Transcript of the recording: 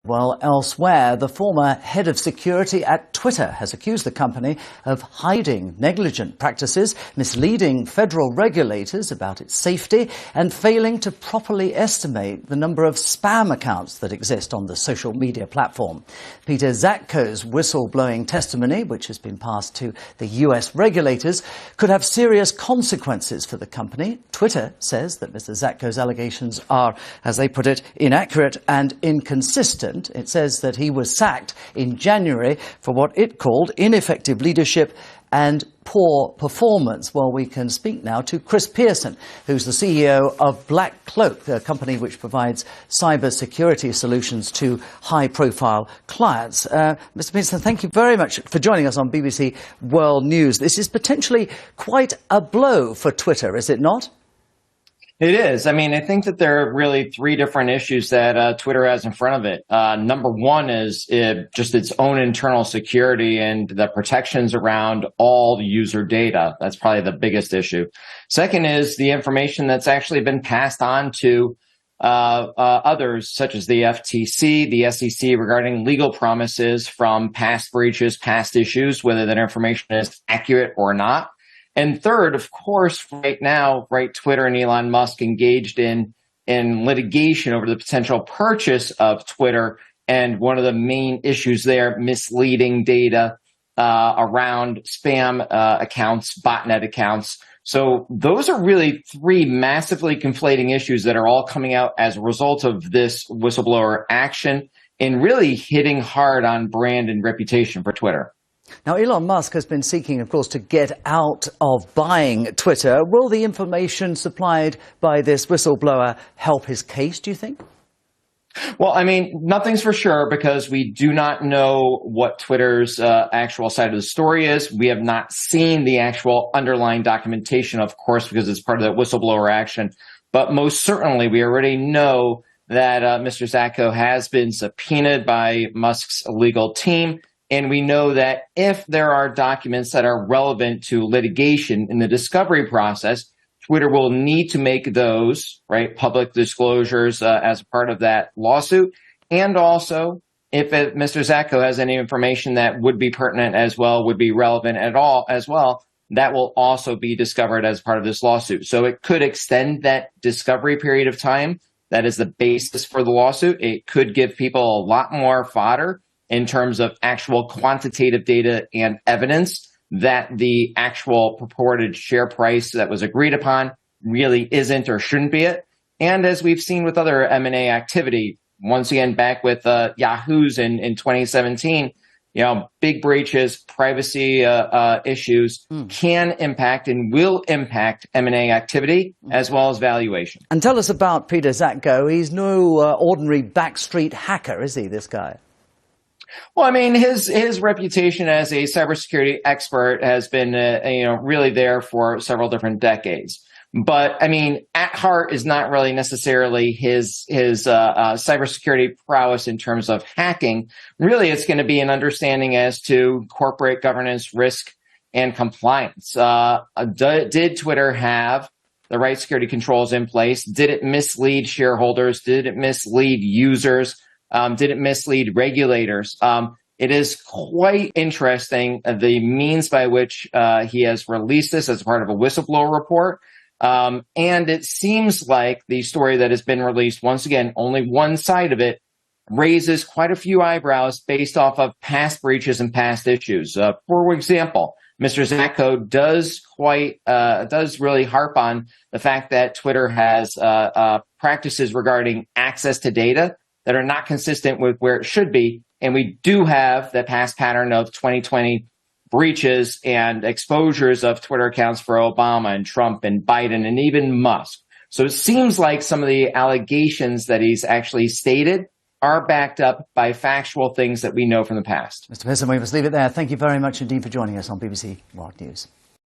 Well, elsewhere, the former head of security at Twitter has accused the company of hiding negligent practices, misleading federal regulators about its safety, and failing to properly estimate the number of spam accounts that exist on the social media platform. Peter Zatko's whistleblowing testimony, which has been passed to the US regulators, could have serious consequences for the company. Twitter says that Mr. Zatko's allegations are, as they put it, inaccurate and inconsistent. It says that he was sacked in January for what it called ineffective leadership and poor performance. Well, we can speak now to Chris Pierson, who's the CEO of BlackCloak, a company which provides cyber security solutions to high-profile clients. Mr. Pierson, thank you very much for joining us on BBC World News. This is potentially quite a blow for Twitter, is it not? It is. I mean, I think that there are really three different issues that Twitter has in front of it. Number one is just its own internal security and the protections around all the user data. That's probably the biggest issue. Second is the information that's actually been passed on to others, such as the FTC, the SEC, regarding legal promises from past breaches, past issues, whether that information is accurate or not. And third, of course, right now, Twitter and Elon Musk engaged in litigation over the potential purchase of Twitter. And one of the main issues there, misleading data around spam accounts, botnet accounts. So those are really three massively conflating issues that are all coming out as a result of this whistleblower action and really hitting hard on brand and reputation for Twitter. Now, Elon Musk has been seeking, of course, to get out of buying Twitter. Will the information supplied by this whistleblower help his case, do you think? Well, I mean, nothing's for sure because we do not know what Twitter's actual side of the story is. We have not seen the actual underlying documentation, of course, because it's part of that whistleblower action. But most certainly, we already know that Mr. Zatko has been subpoenaed by Musk's legal team. And we know that if there are documents that are relevant to litigation in the discovery process, Twitter will need to make those public disclosures as part of that lawsuit. And also, if Mr. Zatko has any information that would be pertinent as well, would be relevant at all as well, that will also be discovered as part of this lawsuit. So it could extend that discovery period of time. That is the basis for the lawsuit. It could give people a lot more fodder in terms of actual quantitative data and evidence that the actual purported share price that was agreed upon really isn't or shouldn't be it. And as we've seen with other M&A activity, once again, back with Yahoo's in 2017, big breaches, privacy issues can impact and will impact M&A activity as well as valuation. And tell us about Peter Zatko. He's no ordinary backstreet hacker, is he, this guy? Well, I mean, his reputation as a cybersecurity expert has been, really there for several different decades. But I mean, at heart is not really necessarily his cybersecurity prowess in terms of hacking. Really, it's going to be an understanding as to corporate governance, risk, and compliance. Did Twitter have the right security controls in place? Did it mislead shareholders? Did it mislead users? Did it mislead regulators? It is quite interesting the means by which he has released this as part of a whistleblower report. And it seems like the story that has been released, once again, only one side of it, raises quite a few eyebrows based off of past breaches and past issues. For example, Mr. Zatko does really harp on the fact that Twitter has practices regarding access to data that are not consistent with where it should be. And we do have the past pattern of 2020 breaches and exposures of Twitter accounts for Obama and Trump and Biden and even Musk. So it seems like some of the allegations that he's actually stated are backed up by factual things that we know from the past. Mr. Pierson, we must leave it there. Thank you very much indeed for joining us on BBC World News.